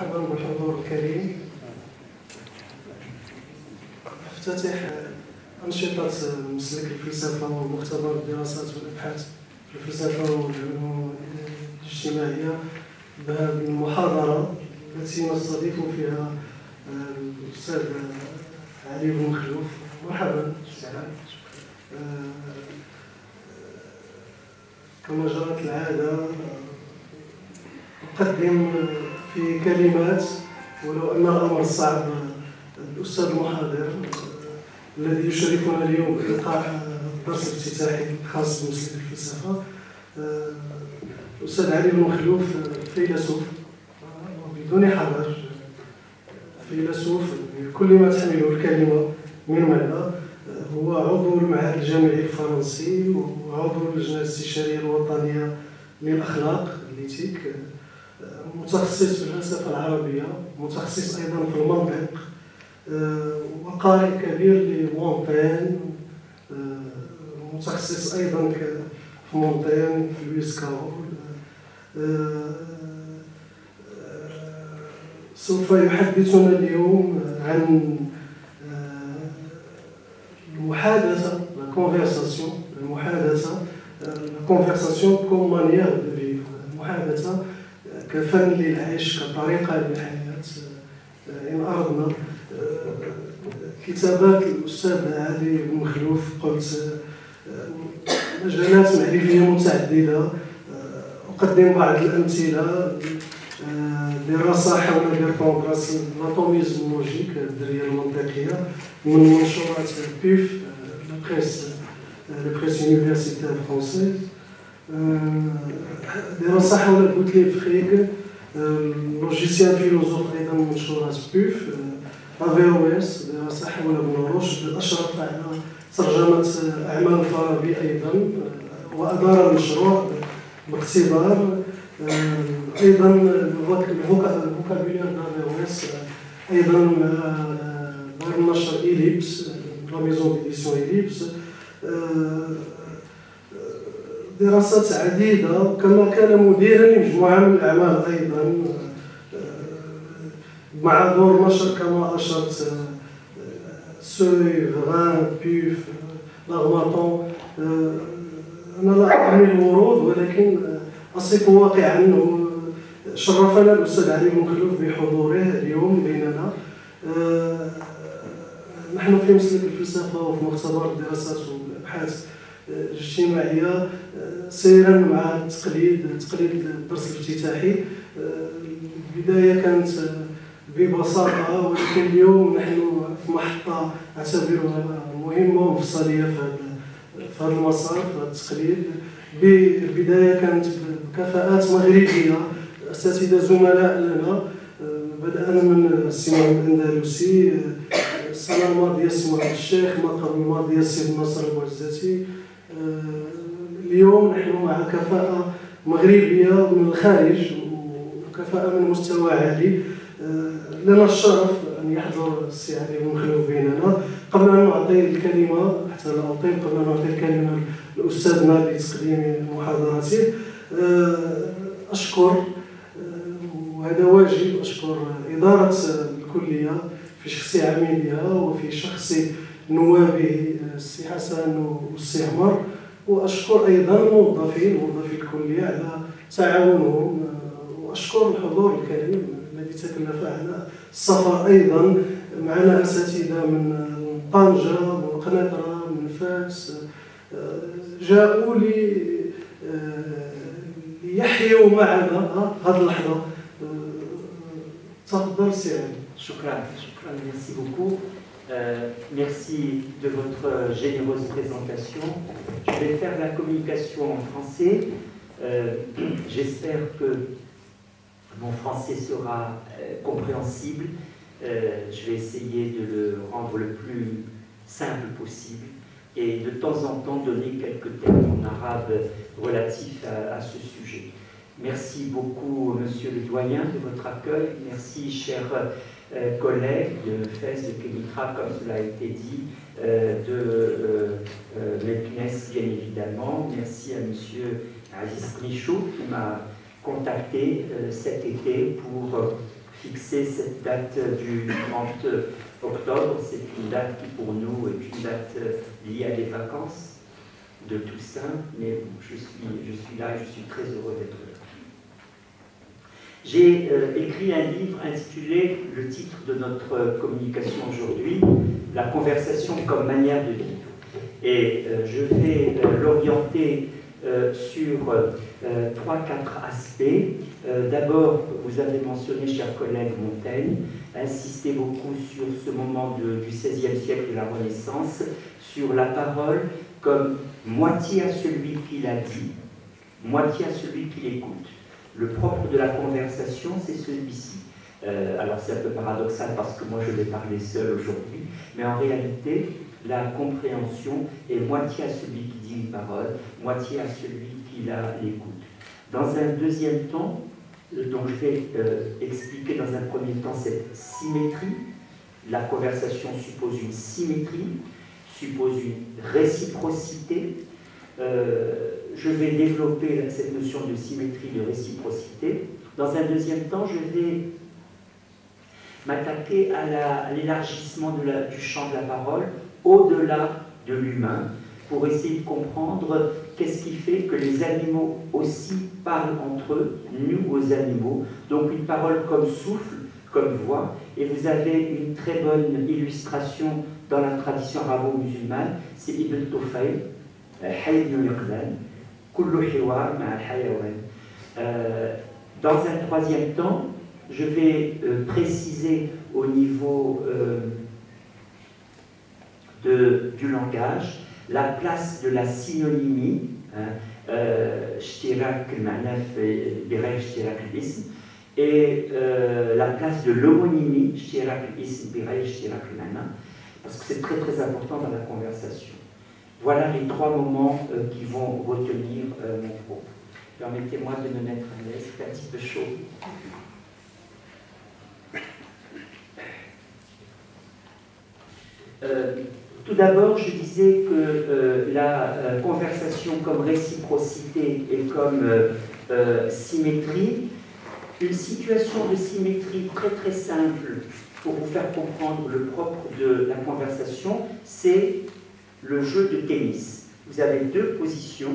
مرحبا بالحضور الكريم. افتتح أنشطة مسلك الفلسفة ومختبر الدراسات والأبحاث في الفلسفة والعلوم الاجتماعية بهذه المحاضرة التي نستضيف فيها الأستاذ علي بن مخلوف. مرحبا. كما جرت العادة أقدم في كلمات، ولو أن الأمر صعب، الأستاذ المحاضر الذي يشرفنا اليوم بإلقاء الدرس الافتتاحي الخاص بمسلك الفلسفة. الأستاذ علي بن مخلوف فيلسوف وبدون حرج، فيلسوف بكل ما تحمله الكلمة من معنى. هو عضو المعهد الجامعي الفرنسي وعضو اللجنة الاستشارية الوطنية للأخلاق ليتيك، متخصص في الفلسفة العربية، متخصص أيضا في المنطق، وقارئ كبير لمونتين، متخصص أيضا في مونتين في لويس كارول. سوف يحدثنا اليوم عن المحادثة، الكونفرساسيون كوم مانيير دو فيفر، المحادثة كفن للعيش، كطريقة للحياة إن أردنا. كتابات الأستاذ علي بن مخلوف قلت مجالات معرفية متعددة. أقدم بعض الأمثلة: دراسة حول بيرتون لاتوميزم لوجيك، الدرية المنطقية، من منشورات بيف لبريس يونيفرسيتير فرونسيز. دراسة حول بوتليفريغ، لوجيسيان فيلوزوف، أيضا من منشورات بيف. AVOS، دراسة حول ابن رشد، أشرف على ترجمة أعمال الفارابي أيضا، وأدار المشروع باقتدار. أيضا الفوكابولير d'AVOS أيضا دار النشر إليبس، لا ميزون ديديسيون إليبس. دراسات عديدة، كما كان مديرا لمجموعة من الأعمال أيضا مع دور نشر كما أشرت سوي، فغان، بيف، لاغماطون. أنا لا أحمل الورود، ولكن أصف واقعا أنه شرفنا الأستاذ علي بن مخلوف بحضوره اليوم بيننا. نحن في مسلك الفلسفة وفي مختبر الدراسات والأبحاث الاجتماعية سيرا مع تقليد الدرس الافتتاحي. البداية كانت ببساطة، ولكن اليوم نحن في محطة أعتبرها مهمة ومفصلية في هذا المسار، في هذا التقليد. البداية كانت بكفاءات مغربية، أساتذة زملاء لنا، بدأنا من السي محمد الأندلسي، السنة الماضية السي محمد الشيخ، ما قبل الماضية السي ناصر البوعزاتي. اليوم نحن مع كفاءة مغربية من الخارج وكفاءة من مستوى عالي. لنا الشرف أن يحضر السي علي بن مخلوف بيننا. قبل أن نعطي الكلمة، حتى لا أطيل، قبل أن نعطي الكلمة لأستاذنا لتقديم محاضرته، أشكر، وهذا واجب، أشكر إدارة الكلية في شخص عميدها وفي شخص نوابه السي حسن والسي عمر، وأشكر أيضا موظفي الكلية على تعاونهم، وأشكر الحضور الكريم الذي تكلف على السفر. أيضا معنا أساتذة من طنجة، من قنيطرة، من فاس، جاءوا ليحيوا معنا هذه اللحظة. تفضل سي علي. شكرا، merci beaucoup. Merci de votre généreuse présentation. Je vais faire la communication en français. J'espère que mon français sera compréhensible. Je vais essayer de le rendre le plus simple possible et de temps en temps donner quelques termes en arabe relatifs à ce sujet. Merci beaucoup, monsieur le doyen, de votre accueil. Merci, chers collègues de FES, de Kenitra, comme cela a été dit, de l'EPNES, bien évidemment. Merci à monsieur Aziz Knichou qui m'a contacté cet été pour fixé cette date du 30 octobre. C'est une date qui pour nous est une date liée à des vacances de Toussaint, mais je suis là et je suis très heureux d'être là. J'ai écrit un livre intitulé, le titre de notre communication aujourd'hui, « La conversation comme manière de vivre ». Et je vais l'orienter sur 3-4 aspects. D'abord, vous avez mentionné, chers collègues, Montaigne, insisté beaucoup sur ce moment du XVIe siècle de la Renaissance, sur la parole comme moitié à celui qui la dit, moitié à celui qui l'écoute. Le propre de la conversation, c'est celui-ci. Alors c'est un peu paradoxal parce que moi je vais parler seul aujourd'hui, mais en réalité, la compréhension est moitié à celui qui dit une parole, moitié à celui qui l'écoute. Dans un deuxième temps, donc je vais expliquer dans un premier temps cette symétrie. La conversation suppose une symétrie, suppose une réciprocité. Je vais développer cette notion de symétrie, de réciprocité. Dans un deuxième temps, je vais m'attaquer à l'élargissement du champ de la parole au-delà de l'humain, pour essayer de comprendre qu'est-ce qui fait que les animaux aussi parlent entre eux, nous aux animaux. Donc une parole comme souffle, comme voix. Et vous avez une très bonne illustration dans la tradition arabo-musulmane, c'est Ibn Tufayl, dans un troisième temps, je vais préciser au niveau du langage la place de la synonymie, et la place de l'homonymie, parce que c'est très très important dans la conversation. Voilà les 3 moments qui vont retenir mon propos. Permettez-moi de me mettre à l'aise, c'est un petit peu chaud. Tout d'abord, je disais que la conversation comme réciprocité et comme symétrie, une situation de symétrie très très simple pour vous faire comprendre le propre de la conversation, c'est le jeu de tennis. Vous avez 2 positions,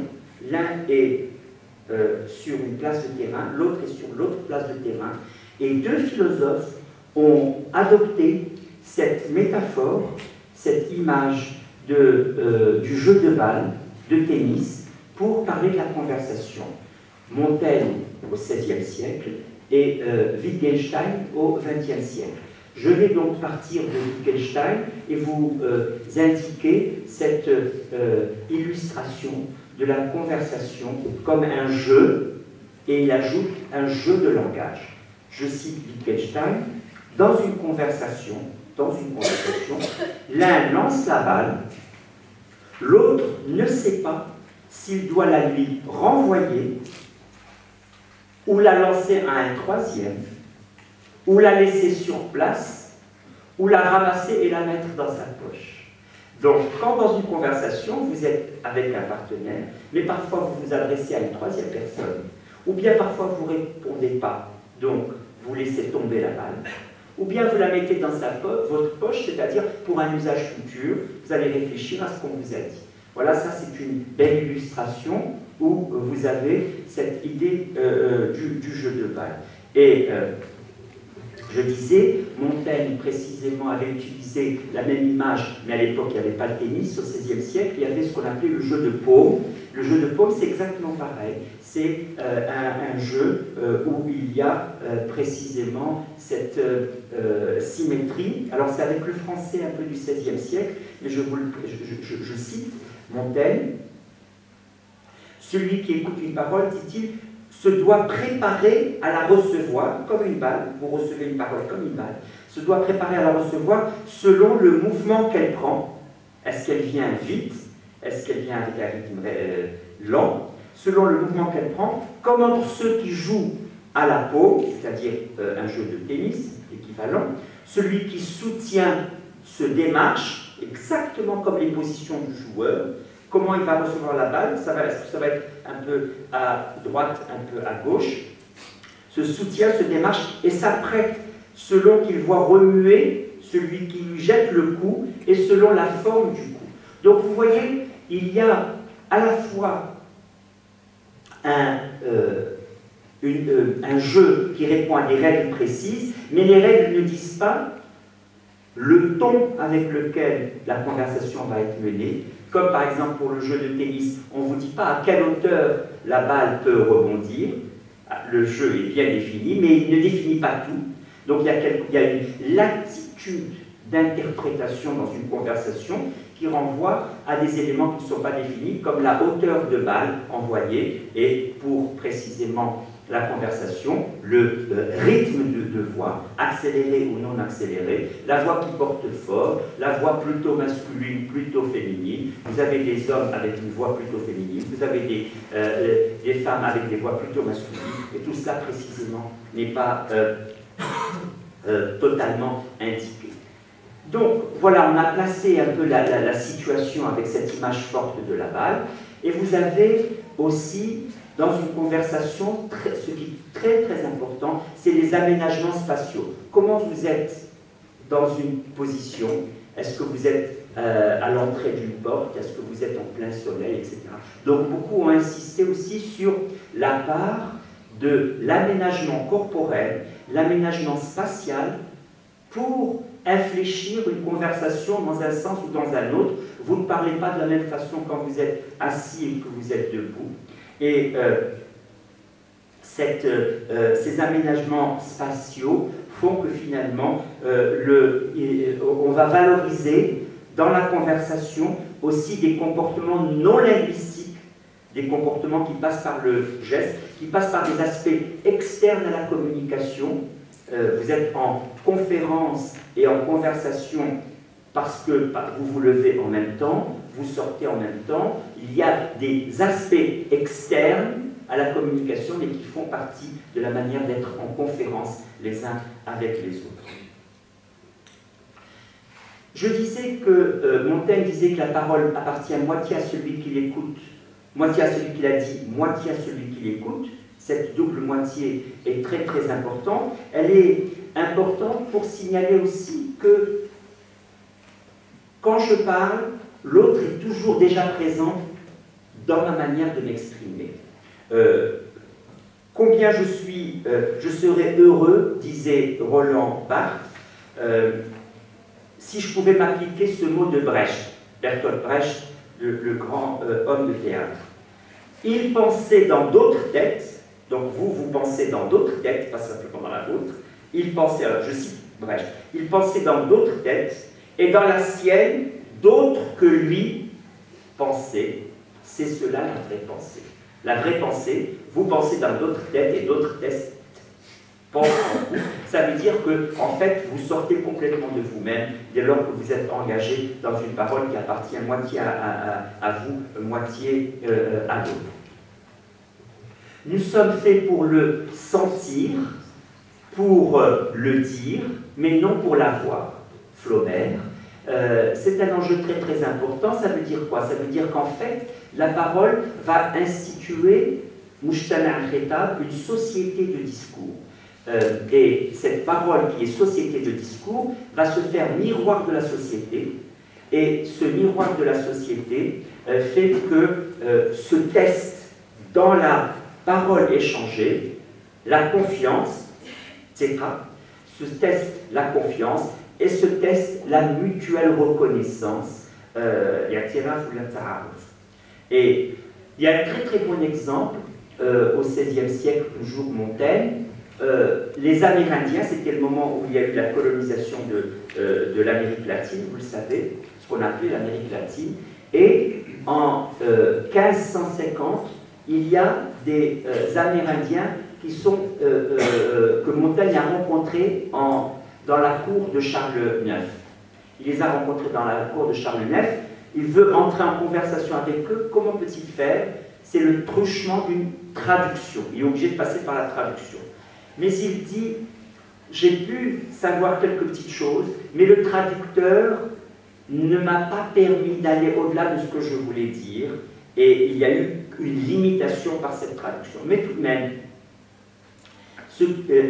l'un est sur une place de terrain, l'autre est sur l'autre place de terrain, et 2 philosophes ont adopté cette métaphore, cette image du jeu de balle, de tennis, pour parler de la conversation. Montaigne au XVIe siècle et Wittgenstein au XXe siècle. Je vais donc partir de Wittgenstein et vous indiquer cette illustration de la conversation comme un jeu, et il ajoute un jeu de langage. Je cite Wittgenstein, dans une conversation, l'un lance la balle, l'autre ne sait pas s'il doit la lui renvoyer, ou la lancer à un troisième, ou la laisser sur place, ou la ramasser et la mettre dans sa poche. Donc, quand dans une conversation, vous êtes avec un partenaire, mais parfois vous vous adressez à une troisième personne, ou bien parfois vous ne répondez pas, donc vous laissez tomber la balle, ou bien vous la mettez dans votre poche, c'est-à-dire pour un usage futur, vous allez réfléchir à ce qu'on vous a dit. Voilà, ça c'est une belle illustration où vous avez cette idée du jeu de balle. Et je disais, Montaigne précisément avait utilisé la même image, mais à l'époque il n'y avait pas de tennis, au XVIe siècle, il y avait ce qu'on appelait le jeu de paume. Le jeu de paume, c'est exactement pareil. C'est un jeu où il y a précisément cette symétrie. Alors c'est avec le français un peu du XVIe siècle, mais je cite Montaigne. Celui qui écoute une parole, dit-il, se doit préparer à la recevoir comme une balle. Vous recevez une parole comme une balle. Se doit préparer à la recevoir selon le mouvement qu'elle prend. Est-ce qu'elle vient vite? Est-ce qu'elle vient avec un rythme lent? Selon le mouvement qu'elle prend, comme entre ceux qui jouent à la paume, c'est-à-dire un jeu de tennis équivalent, celui qui soutient se démarche exactement comme les positions du joueur. Comment il va recevoir la balle? Est-ce que ça va être un peu à droite, un peu à gauche? Se soutient, se démarche et s'apprête selon qu'il voit remuer celui qui lui jette le coup et selon la forme du coup. Donc vous voyez, il y a à la fois un jeu qui répond à des règles précises, mais les règles ne disent pas le ton avec lequel la conversation va être menée. Comme par exemple pour le jeu de tennis, on ne vous dit pas à quelle hauteur la balle peut rebondir. Le jeu est bien défini, mais il ne définit pas tout. Donc il y a une latitude d'interprétation dans une conversation qui renvoie à des éléments qui ne sont pas définis, comme la hauteur de balle envoyée, et pour précisément la conversation, le rythme de voix, accéléré ou non accéléré, la voix qui porte fort, la voix plutôt masculine, plutôt féminine. Vous avez des hommes avec une voix plutôt féminine, vous avez des femmes avec des voix plutôt masculines, et tout cela précisément n'est pas totalement indiqué. Donc voilà, on a placé un peu la situation avec cette image forte de la balle, et vous avez aussi dans une conversation, ce qui est très très important, c'est les aménagements spatiaux. Comment vous êtes dans une position? Est-ce que vous êtes à l'entrée d'une porte? Est-ce que vous êtes en plein soleil, etc. Donc beaucoup ont insisté aussi sur la part de l'aménagement corporel, l'aménagement spatial, pour infléchir une conversation dans un sens ou dans un autre. Vous ne parlez pas de la même façon quand vous êtes assis et que vous êtes debout. Et ces aménagements spatiaux font que finalement, on va valoriser dans la conversation aussi des comportements non linguistiques, des comportements qui passent par le geste, qui passent par des aspects externes à la communication. Vous êtes en conférence et en conversation parce que vous vous levez en même temps, vous sortez en même temps. Il y a des aspects externes à la communication, mais qui font partie de la manière d'être en conférence les uns avec les autres. Je disais que Montaigne disait que la parole appartient moitié à celui qui l'écoute, moitié à celui qui la dit, moitié à celui qui l'écoute. Cette double moitié est très très importante. Elle est importante pour signaler aussi que quand je parle, l'autre est toujours déjà présent dans ma manière de m'exprimer. Combien je serais heureux, disait Roland Barthes, si je pouvais m'appliquer ce mot de Brecht, Bertolt Brecht, le grand homme de théâtre. Il pensait dans d'autres têtes, donc vous pensez dans d'autres têtes, pas simplement dans la vôtre. Il pensait, alors je cite Brecht, il pensait dans d'autres têtes, et dans la sienne, d'autres que lui pensaient. C'est cela la vraie pensée. La vraie pensée, vous pensez dans d'autres têtes et d'autres têtes pensent en vous. Ça veut dire que, en fait, vous sortez complètement de vous-même dès lors que vous êtes engagé dans une parole qui appartient moitié à vous, moitié à l'autre. Nous sommes faits pour le sentir, pour le dire, mais non pour l'avoir. Flaubert. C'est un enjeu très très important. Ça veut dire quoi? Ça veut dire qu'en fait, la parole va instituer Mujtama al-Khitab, une société de discours. Et cette parole qui est société de discours va se faire miroir de la société. Et ce miroir de la société fait que ce test dans la parole échangée, la confiance, etc., ce test la confiance, et ce test la mutuelle reconnaissance, et il y a un très très bon exemple au XVIe siècle, toujours Montaigne. Les Amérindiens, c'était le moment où il y a eu la colonisation de l'Amérique latine, vous le savez, ce qu'on appelait l'Amérique latine, et en 1550, il y a des Amérindiens qui sont, que Montaigne a rencontrés dans la cour de Charles IX. Il les a rencontrés dans la cour de Charles IX. Il veut entrer en conversation avec eux. Comment peut-il faire? C'est le truchement d'une traduction. Il est obligé de passer par la traduction. Mais il dit, j'ai pu savoir quelques petites choses, mais le traducteur ne m'a pas permis d'aller au-delà de ce que je voulais dire, et il y a eu une limitation par cette traduction. Mais tout de même,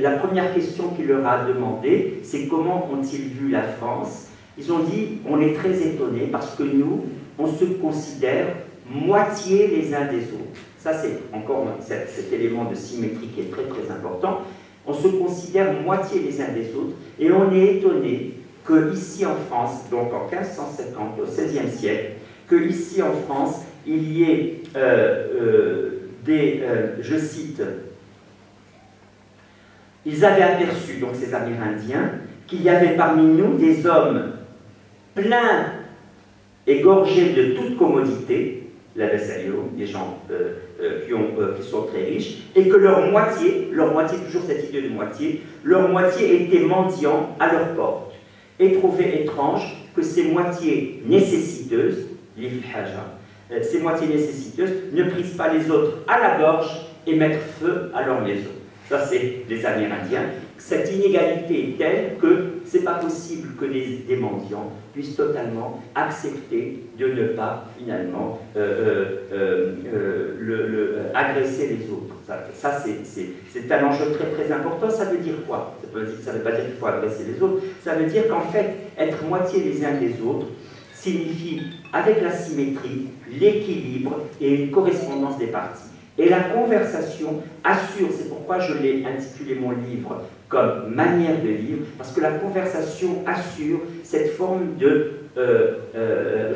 La première question qu'il leur a demandé, c'est comment ont-ils vu la France? Ils ont dit, on est très étonnés parce que nous, on se considère moitié les uns des autres. Ça, c'est encore cet élément de symétrie qui est très très important. On se considère moitié les uns des autres et on est étonné qu'ici en France, donc en 1550, au XVIe siècle, qu'ici en France, il y ait je cite, ils avaient aperçu, donc ces Amérindiens, qu'il y avait parmi nous des hommes pleins et gorgés de toute commodité, la Vessalio, des gens qui sont très riches, et que leur moitié, toujours cette idée de moitié, leur moitié était mendiant à leur porte, et trouvaient étrange que ces moitiés nécessiteuses, ces moitiés nécessiteuses ne prisent pas les autres à la gorge et mettent feu à leur maison. Ça, c'est les Amérindiens. Cette inégalité est telle que ce n'est pas possible que des mendiants puissent totalement accepter de ne pas, finalement, agresser les autres. Ça c'est un enjeu très très important. Ça veut dire quoi? Ça ne veut pas dire qu'il faut agresser les autres. Ça veut dire qu'en fait, être moitié les uns des autres signifie, avec la symétrie, l'équilibre et une correspondance des parties. Et la conversation assure, c'est pourquoi je l'ai intitulé mon livre comme manière de vivre, parce que la conversation assure cette forme de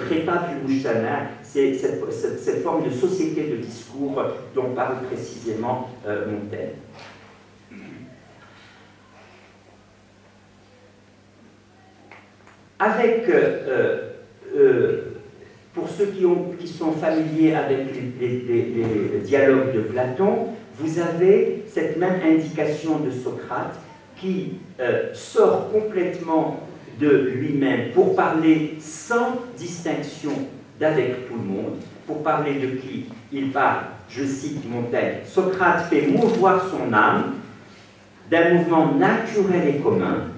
répa mujtama, cette forme de société de discours dont parle précisément Montaigne. Avec pour ceux qui sont familiers avec les dialogues de Platon, vous avez cette même indication de Socrate qui sort complètement de lui-même pour parler sans distinction d'avec tout le monde. Pour parler de qui il parle, je cite Montaigne, Socrate fait mouvoir son âme d'un mouvement naturel et commun.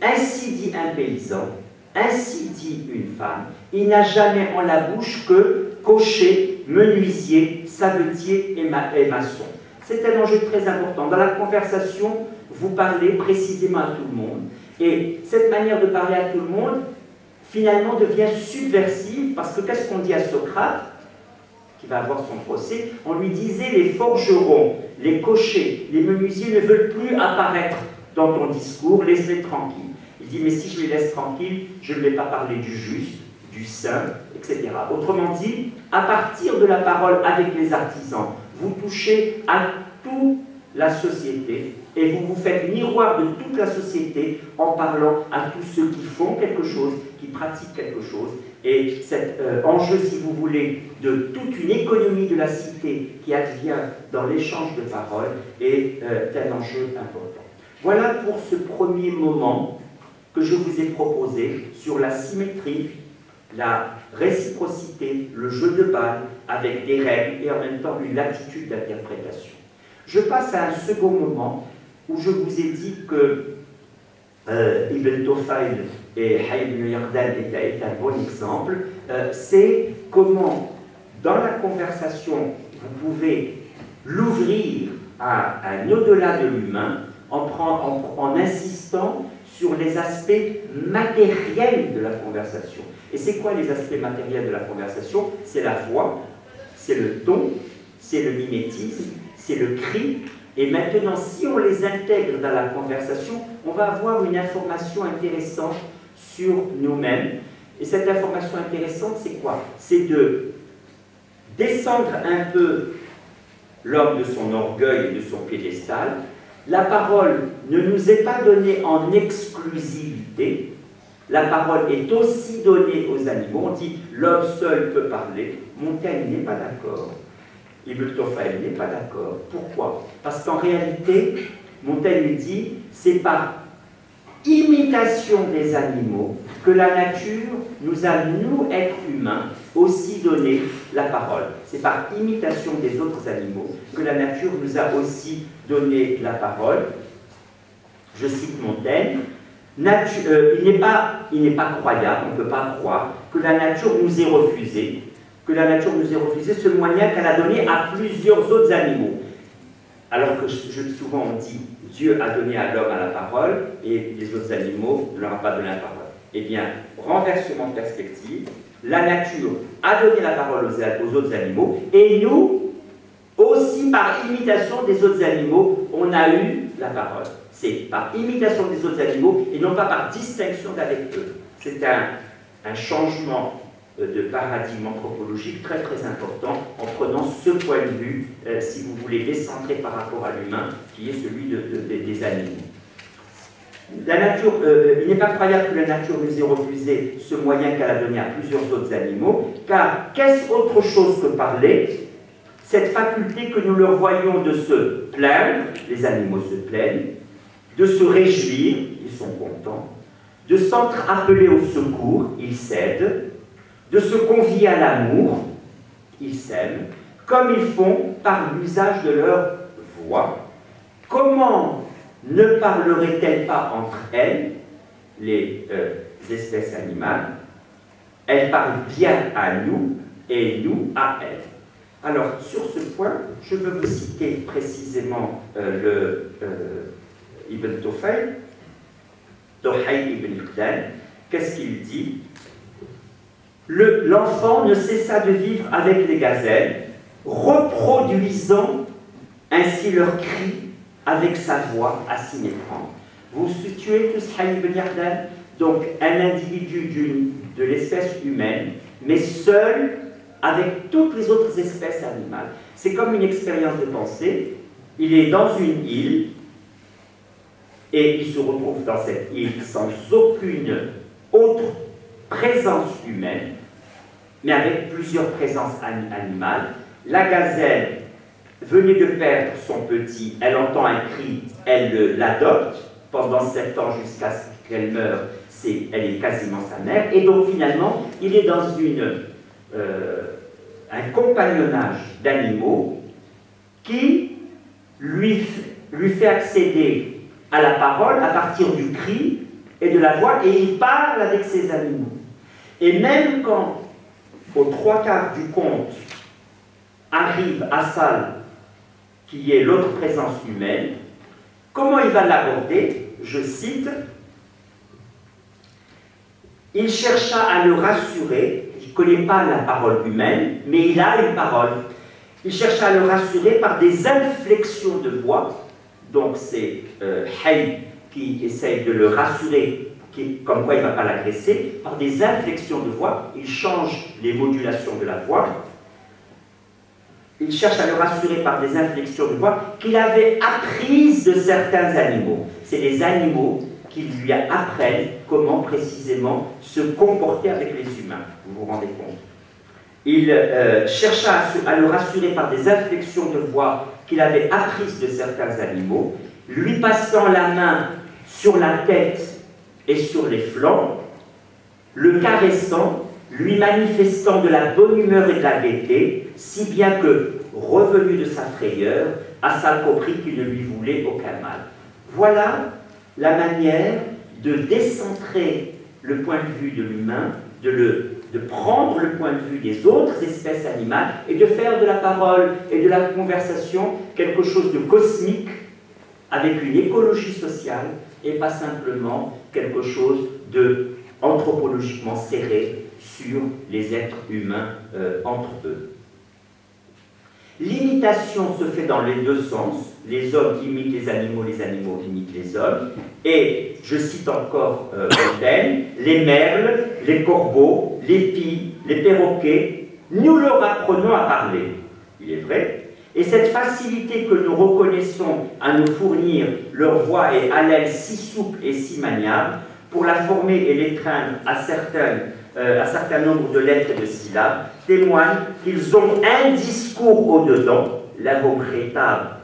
Ainsi dit un paysan, ainsi dit une femme, il n'a jamais en la bouche que cocher, menuisier, savetier et maçon. C'est un enjeu très important. Dans la conversation, vous parlez précisément à tout le monde. Et cette manière de parler à tout le monde, finalement, devient subversive, parce que qu'est-ce qu'on dit à Socrate, qui va avoir son procès? On lui disait, les forgerons, les cochers, les menuisiers ne veulent plus apparaître dans ton discours, laisse-les tranquilles. Il dit, mais si je les laisse tranquilles, je ne vais pas parler du juste, du saint, etc. Autrement dit, à partir de la parole avec les artisans, vous touchez à toute la société et vous vous faites miroir de toute la société en parlant à tous ceux qui font quelque chose, qui pratiquent quelque chose. Et cet enjeu, si vous voulez, de toute une économie de la cité qui advient dans l'échange de paroles est un enjeu important. Voilà pour ce premier moment que je vous ai proposé sur la symétrie, la réciprocité, le jeu de balle avec des règles et en même temps une latitude d'interprétation. Je passe à un second moment où je vous ai dit que Ibn Tufayl et Hayy ibn Yaqdhan est un bon exemple. C'est comment, dans la conversation, vous pouvez l'ouvrir à un au-delà de l'humain en insistant sur les aspects matériels de la conversation. Et c'est quoi les aspects matériels de la conversation? C'est la voix, c'est le ton, c'est le mimétisme, c'est le cri. Et maintenant, si on les intègre dans la conversation, on va avoir une information intéressante sur nous-mêmes. Et cette information intéressante, c'est quoi? C'est de descendre un peu l'homme de son orgueil et de son piédestal. La parole ne nous est pas donnée en exclusivité. La parole est aussi donnée aux animaux. On dit l'homme seul peut parler. Montaigne n'est pas d'accord. Ibn Tufayl n'est pas d'accord. Pourquoi? Parce qu'en réalité, Montaigne dit c'est par imitation des animaux que la nature nous a, nous, êtres humains, aussi donné la parole. C'est par imitation des autres animaux que la nature nous a aussi donné la parole. Je cite Montaigne, il n'est pas croyable, on ne peut pas croire que la nature nous ait refusé, ce moyen qu'elle a donné à plusieurs autres animaux. alors que souvent on dit Dieu a donné à l'homme à la parole et les autres animaux ne leur a pas donné la parole. Eh bien, renversement de perspective, la nature a donné la parole aux autres animaux et nous, aussi par imitation des autres animaux, on a eu la parole. C'est par imitation des autres animaux et non pas par distinction d'avec eux. C'est un changement de paradigme anthropologique très très important en prenant ce point de vue, si vous voulez, décentré par rapport à l'humain, qui est celui des animaux. La nature, il n'est pas croyable que la nature nous ait refusé ce moyen qu'elle a donné à plusieurs autres animaux, car qu'est-ce autre chose que parler? Cette faculté que nous leur voyons de se plaindre, les animaux se plaignent, de se réjouir, ils sont contents, de s'entre-appeler au secours, ils s'aident, de se convier à l'amour, ils s'aiment, comme ils font par l'usage de leur voix. Comment ne parleraient-elles pas entre elles, les espèces animales? Elles parlent bien à nous et nous à elles. Alors, sur ce point, je veux vous citer précisément Ibn Tufayl, Dohay Ibn Iqdan. Qu'est-ce qu'il dit? L'enfant ne cessa de vivre avec les gazelles, reproduisant ainsi leurs cris avec sa voix à s'y méprendre. Vous situez tous Hayy Ibn Iqdan, donc un individu de l'espèce humaine, mais seul avec toutes les autres espèces animales. C'est comme une expérience de pensée. Il est dans une île et il se retrouve dans cette île sans aucune autre présence humaine, mais avec plusieurs présences animales. La gazelle venait de perdre son petit, elle entend un cri, elle l'adopte pendant 7 ans jusqu'à ce qu'elle meure, elle est quasiment sa mère, et donc finalement, il est dans un compagnonnage d'animaux qui lui fait accéder à la parole à partir du cri et de la voix, et il parle avec ses animaux. Et même quand, aux 3/4 du conte, arrive Assal, qui est l'autre présence humaine, comment il va l'aborder? Je cite, « Il chercha à le rassurer, il ne connaît pas la parole humaine, mais il a une parole. Il chercha à le rassurer par des inflexions de voix, donc c'est Hayy qui essaye de le rassurer, comme quoi il ne va pas l'agresser, par des inflexions de voix, il change les modulations de la voix. Il cherche à le rassurer par des inflexions de voix qu'il avait apprises de certains animaux. C'est les animaux qui lui apprennent comment précisément se comporter avec les humains. Vous vous rendez compte? Il chercha à le rassurer par des inflexions de voix qu'il avait apprises de certains animaux, lui passant la main sur la tête et sur les flancs, le caressant, lui manifestant de la bonne humeur et de la gaieté, si bien que, revenu de sa frayeur, Assal comprit qu'il ne lui voulait aucun mal. Voilà la manière de décentrer le point de vue de l'humain, de prendre le point de vue des autres espèces animales et de faire de la parole et de la conversation quelque chose de cosmique avec une écologie sociale et pas simplement quelque chose de anthropologiquement serré sur les êtres humains entre eux. L'imitation se fait dans les deux sens. Les hommes imitent les animaux imitent les hommes. Et, je cite encore Montaigne, les merles, les corbeaux, les pies, les perroquets, nous leur apprenons à parler. Il est vrai. Et cette facilité que nous reconnaissons à nous fournir leur voix et haleine si souple et si maniable, pour la former et l'étreindre à certain nombre de lettres et de syllabes, témoigne qu'ils ont un discours au-dedans, l'invocateur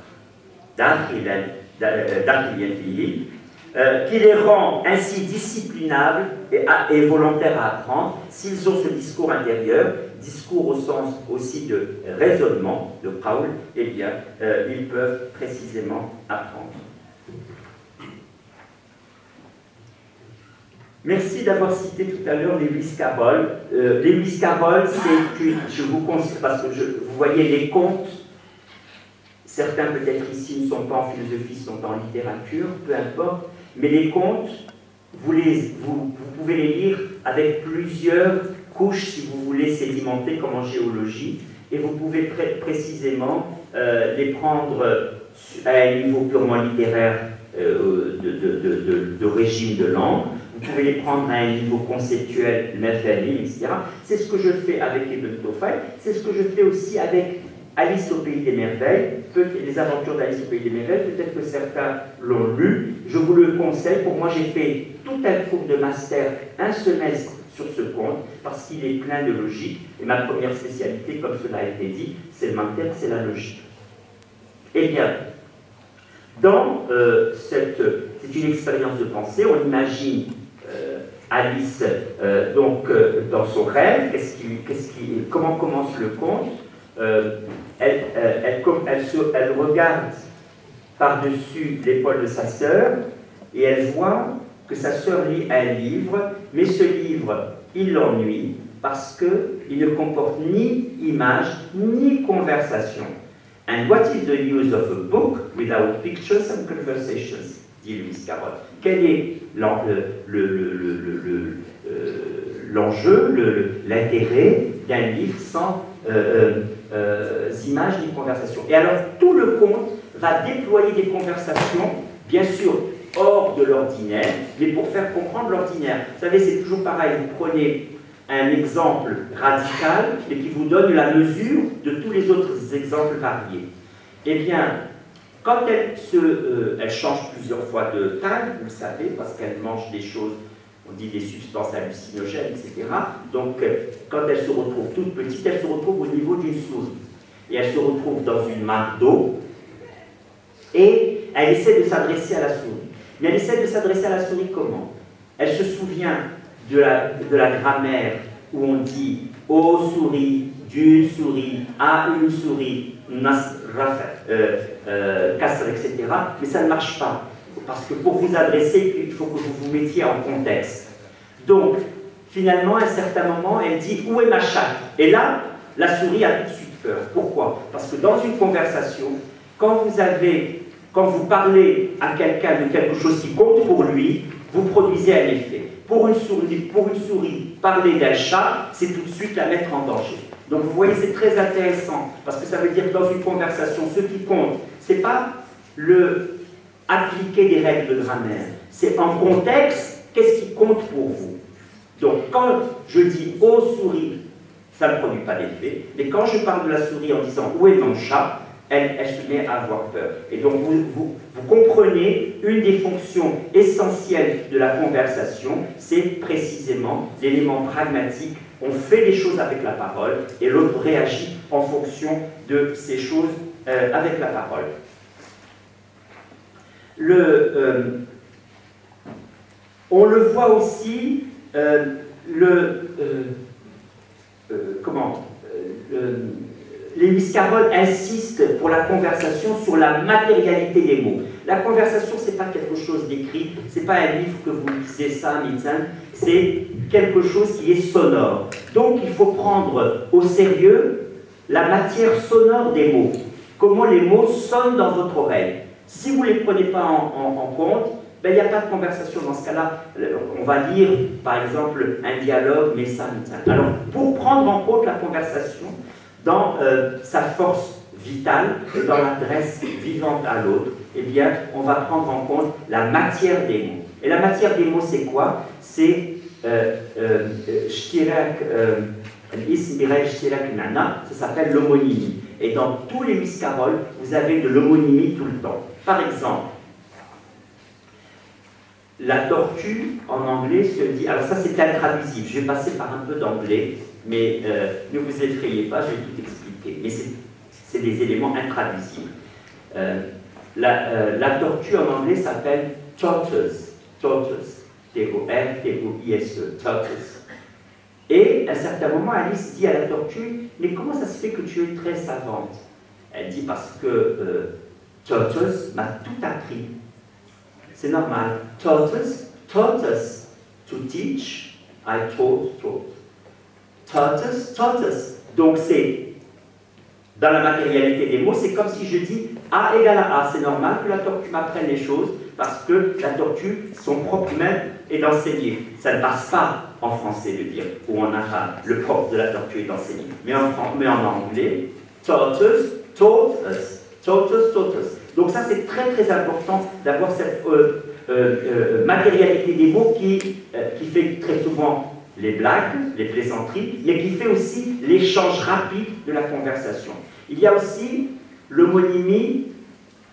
qui les rend ainsi disciplinables et volontaires à apprendre. S'ils ont ce discours intérieur, discours au sens aussi de raisonnement, de Paul, eh bien, ils peuvent précisément apprendre. Merci d'avoir cité tout à l'heure Lewis Carroll. Lewis Carroll, c'est je vous conseille, parce que vous voyez les contes, certains peut-être ici ne sont pas en philosophie, sont en littérature, peu importe, mais les contes, vous pouvez les lire avec plusieurs couches, si vous voulez, sédimentées comme en géologie, et vous pouvez précisément les prendre à un niveau purement littéraire de régime de langue. Vous pouvez les prendre à un niveau conceptuel, Merfelli, etc. C'est ce que je fais avec Ibn Tufayl, c'est ce que je fais aussi avec Alice au Pays des Merveilles, les aventures d'Alice au Pays des Merveilles, peut-être que certains l'ont lu, je vous le conseille. Pour moi, j'ai fait tout un cours de master, un semestre sur ce conte, parce qu'il est plein de logique, et ma première spécialité, comme cela a été dit, c'est le mantel, c'est la logique. Eh bien, c'est une expérience de pensée, on imagine Alice dans son rêve, comment commence le conte. Elle regarde par-dessus l'épaule de sa sœur et elle voit que sa sœur lit un livre, mais ce livre, il l'ennuie parce qu'il ne comporte ni image ni conversation. And what is the use of a book without pictures and conversations? Dit Lewis Carroll. Quel est l'enjeu, l'intérêt d'un livre sans images ni conversations? Et alors, tout le conte va déployer des conversations, bien sûr, hors de l'ordinaire, mais pour faire comprendre l'ordinaire. Vous savez, c'est toujours pareil, vous prenez un exemple radical et qui vous donne la mesure de tous les autres exemples variés. Eh bien, quand elle change plusieurs fois de taille, vous le savez, parce qu'elle mange des choses, on dit des substances hallucinogènes, etc. Donc, quand elle se retrouve toute petite, elle se retrouve au niveau d'une souris. Et elle se retrouve dans une mare d'eau, et elle essaie de s'adresser à la souris. Mais elle essaie de s'adresser à la souris comment? Elle se souvient de la grammaire où on dit « aux souris »,« d'une souris »,« à une souris », kasr, etc. Mais ça ne marche pas. Parce que pour vous adresser, il faut que vous vous mettiez en contexte. Donc, finalement, à un certain moment, elle dit « où est ma chatte ?» Et là, la souris a tout de suite peur. Pourquoi? Parce que dans une conversation, quand vous parlez à quelqu'un de quelque chose qui compte pour lui, vous produisez un effet. Pour une souris, parler d'un chat, c'est tout de suite la mettre en danger. Donc vous voyez, c'est très intéressant, parce que ça veut dire que dans une conversation, ce qui compte, ce n'est pas appliquer des règles de grammaire, c'est en contexte, qu'est-ce qui compte pour vous. Donc quand je dis « oh souris », ça ne produit pas d'effet, mais quand je parle de la souris en disant « où est mon chat », elle se met à avoir peur. Et donc vous comprenez, une des fonctions essentielles de la conversation, c'est précisément l'élément pragmatique. On fait des choses avec la parole et l'autre réagit en fonction de ces choses avec la parole. On le voit aussi, Lewis Carroll insiste pour la conversation sur la matérialité des mots. La conversation, ce n'est pas quelque chose d'écrit, ce n'est pas un livre que vous lisez ça, c'est quelque chose qui est sonore. Donc il faut prendre au sérieux la matière sonore des mots. Comment les mots sonnent dans votre oreille. Si vous ne les prenez pas en compte, ben, il n'y a pas de conversation. Dans ce cas-là, on va lire, par exemple, un dialogue, mais ça. Alors, pour prendre en compte la conversation, dans sa force vitale et dans l'adresse vivante à l'autre, eh bien, on va prendre en compte la matière des mots. Et la matière des mots, c'est quoi? C'est ça s'appelle l'homonymie. Et dans tous les Lewis Carroll, vous avez de l'homonymie tout le temps. Par exemple, la tortue, en anglais, se dit... Alors ça, c'est intraduisible. Je vais passer par un peu d'anglais, mais ne vous effrayez pas, je vais tout expliquer. Mais c'est des éléments intraduisibles. La tortue, en anglais, s'appelle tortoise. Tortoise. T-O-R-T-O-I-S-E. Tortoise. Et à un certain moment, Alice dit à la tortue, mais comment ça se fait que tu es très savante? Elle dit, parce que Tortoise m'a tout appris. C'est normal. Tortoise taught us to teach, I taught. Tortoise. Donc c'est dans la matérialité des mots, c'est comme si je dis A égale à A. C'est normal que la tortue m'apprenne les choses parce que la tortue, son propre même est d'enseigner. Ça ne passe pas en français de dire, ou en arabe, le propre de la tortue est d'enseigner. Mais en anglais, tortoise, taught us. Tortoise, taught us. Donc ça, c'est très très important d'avoir cette matérialité des mots qui fait très souvent les blagues, les plaisanteries, mais qui fait aussi l'échange rapide de la conversation. Il y a aussi l'homonymie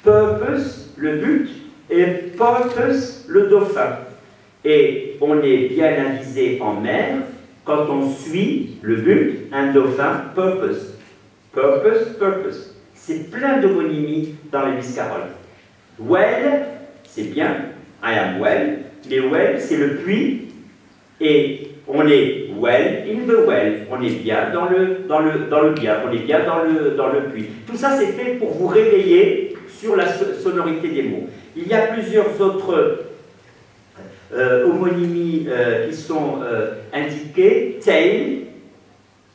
purpose, le but, et porpoise, le dauphin. Et on est bien avisé en mer quand on suit le but, un dauphin, purpose. Purpose, purpose. C'est plein d'homonymies dans les Biscaroles. Well, c'est bien, I am well, mais well, c'est le puits, et on est well in the well, on est bien dans le bien, on est bien dans le puits. Tout ça, c'est fait pour vous réveiller sur la sonorité des mots. Il y a plusieurs autres homonymies qui sont indiquées. Tail,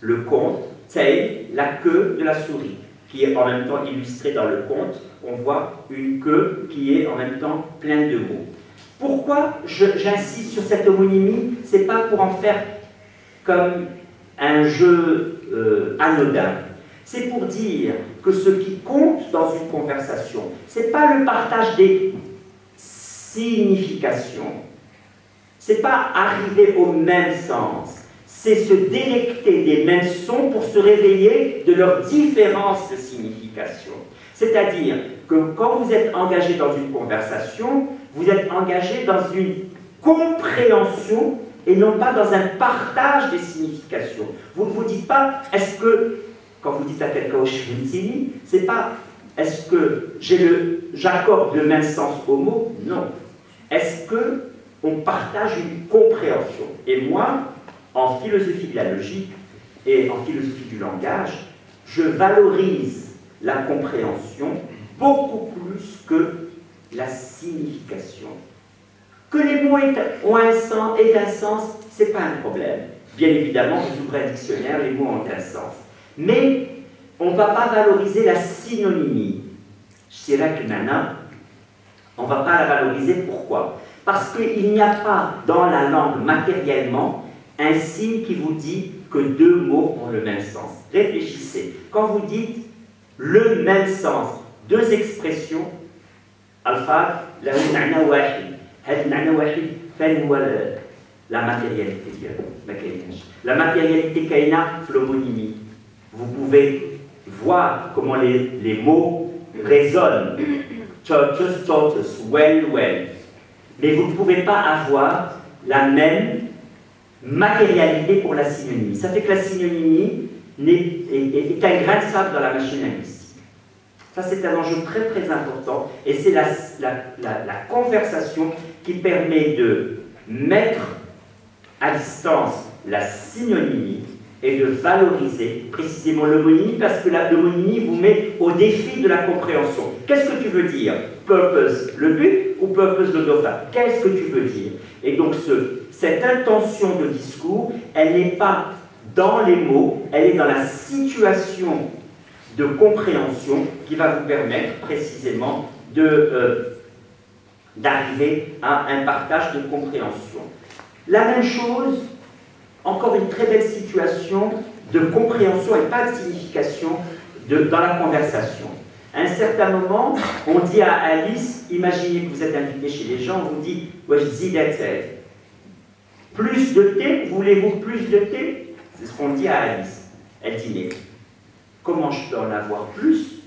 le conte, tail, la queue de la souris, qui est en même temps illustrée dans le conte. On voit une queue qui est en même temps pleine de mots. Pourquoi j'insiste sur cette homonymie? Ce n'est pas pour en faire comme un jeu anodin. C'est pour dire que ce qui compte dans une conversation, ce n'est pas le partage des significations, ce n'est pas arriver au même sens, c'est se délecter des mêmes sons pour se réveiller de leurs différences de signification. C'est-à-dire que quand vous êtes engagé dans une conversation, vous êtes engagé dans une compréhension et non pas dans un partage des significations. Vous ne vous dites pas, est-ce que, quand vous dites à quelqu'un au Schwinzini, c'est pas, est-ce que j'accorde le même sens au mot? Non. Est-ce que on partage une compréhension? Et moi, en philosophie de la logique et en philosophie du langage, je valorise la compréhension beaucoup plus que la signification. Que les mots ont un sens, aient un sens, ce n'est pas un problème. Bien évidemment, vous ouvrez un dictionnaire, les mots ont un sens. Mais on ne va pas valoriser la synonymie. Je dirais que maintenant, on ne va pas la valoriser. Pourquoi? Parce qu'il n'y a pas dans la langue matériellement un signe qui vous dit que deux mots ont le même sens. Réfléchissez. Quand vous dites le même sens, deux expressions, alpha, la matérialité. La matérialité kaina, l'homonymie. Vous pouvez voir comment les mots résonnent. Tortoise, tortoise, well, well. Mais vous ne pouvez pas avoir la même matérialité pour la synonymie. Ça fait que la synonymie est un grain de sable dans la machine linguistique. Ça, c'est un enjeu très très important et c'est la conversation qui permet de mettre à distance la synonymie et de valoriser précisément l'homonymie parce que l'homonymie vous met au défi de la compréhension. Qu'est-ce que tu veux dire? Purpose, le but, ou purpose, le dauphin? Qu'est-ce que tu veux dire? Et donc cette intention de discours, elle n'est pas dans les mots, elle est dans la situation de compréhension qui va vous permettre précisément d'arriver à un partage de compréhension. La même chose, encore une très belle situation de compréhension et pas de signification dans la conversation. À un certain moment, on dit à Alice, imaginez que vous êtes invité chez les gens, on vous dit « Plus de thé, voulez-vous plus de thé ?» C'est ce qu'on dit à Alice. Elle dit « Mais comment je peux en avoir plus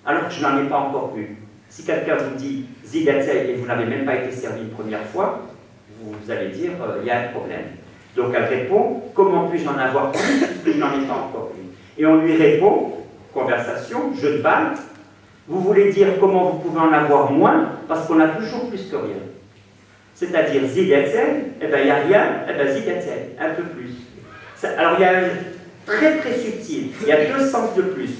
alors que je n'en ai pas encore eu ?» Si quelqu'un vous dit « Zidatel » et vous n'avez même pas été servi une première fois, vous allez dire « Il y a un problème ». Donc elle répond « Comment puis-je en avoir plus puisque je n'en ai pas encore eu ?» Et on lui répond, conversation, jeu de balle, vous voulez dire comment vous pouvez en avoir moins parce qu'on a toujours plus que rien. C'est-à-dire zidatel, eh bien il n'y a rien, eh bien zidatel, un peu plus. Alors il y a un très très subtil, il y a deux sens de plus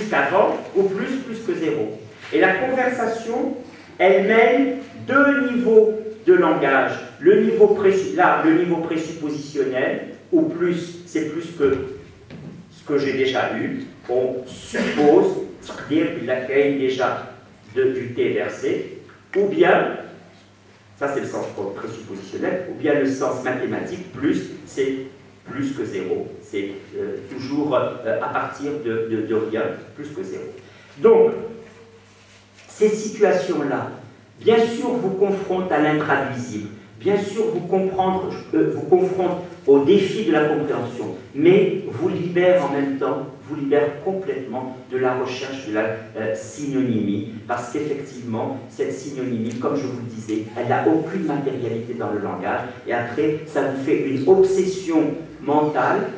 qu'avant ou plus que zéro. Et la conversation, elle mêle deux niveaux de langage. Le niveau présuppositionnel, ou plus, c'est plus que ce que j'ai déjà eu, on suppose qu'il accueille déjà du T versé, ou bien, ça c'est le sens présuppositionnel, ou bien le sens mathématique, plus, c'est plus que 0. C'est toujours à partir de rien, plus que 0. Donc, ces situations-là, bien sûr, vous confrontent à l'intraduisible, bien sûr, vous confrontent au défi de la compréhension, mais vous libère en même temps, vous libère complètement de la recherche de la synonymie, parce qu'effectivement, cette synonymie, comme je vous le disais, elle n'a aucune matérialité dans le langage, et après, ça vous fait une obsession mentale.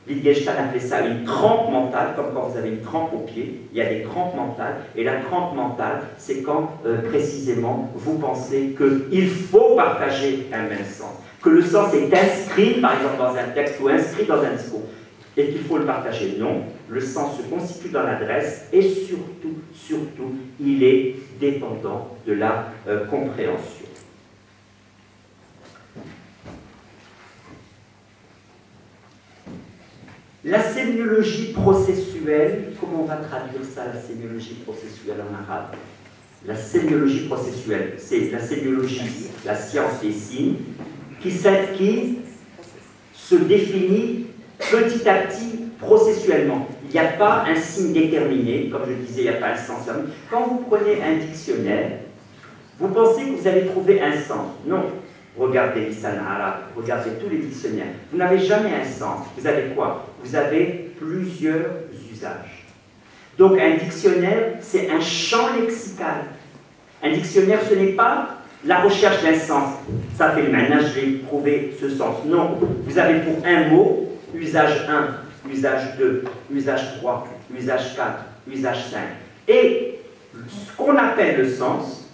Wittgenstein appelait ça une crampe mentale, comme quand vous avez une crampe au pied, il y a des crampes mentales, et la crampe mentale, c'est quand précisément vous pensez qu'il faut partager un même sens, que le sens est inscrit, par exemple, dans un texte ou inscrit dans un discours, et qu'il faut le partager. Non, le sens se constitue dans l'adresse, et surtout, il est dépendant de la compréhension. La sémiologie processuelle, comment on va traduire ça, la sémiologie processuelle en arabe? La sémiologie processuelle, c'est la sémiologie, la science des signes, qui se définit petit à petit processuellement. Il n'y a pas un signe déterminé, comme je disais, il n'y a pas un sens. Quand vous prenez un dictionnaire, vous pensez que vous allez trouver un sens. Non. Regardez Lisan Arabe, regardez tous les dictionnaires. Vous n'avez jamais un sens. Vous avez quoi? Vous avez plusieurs usages. Donc un dictionnaire, c'est un champ lexical. Un dictionnaire, ce n'est pas la recherche d'un sens. Ça fait le maintenant, je vais trouver ce sens. Non, vous avez pour un mot, usage 1, usage 2, usage 3, usage 4, usage 5. Et ce qu'on appelle le sens,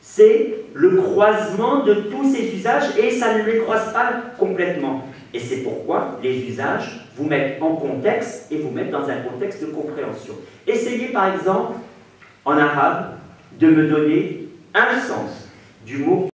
c'est le croisement de tous ces usages, et ça ne les croise pas complètement. Et c'est pourquoi les usages vous mettent en contexte et vous mettent dans un contexte de compréhension. Essayez par exemple, en arabe, de me donner un sens du mot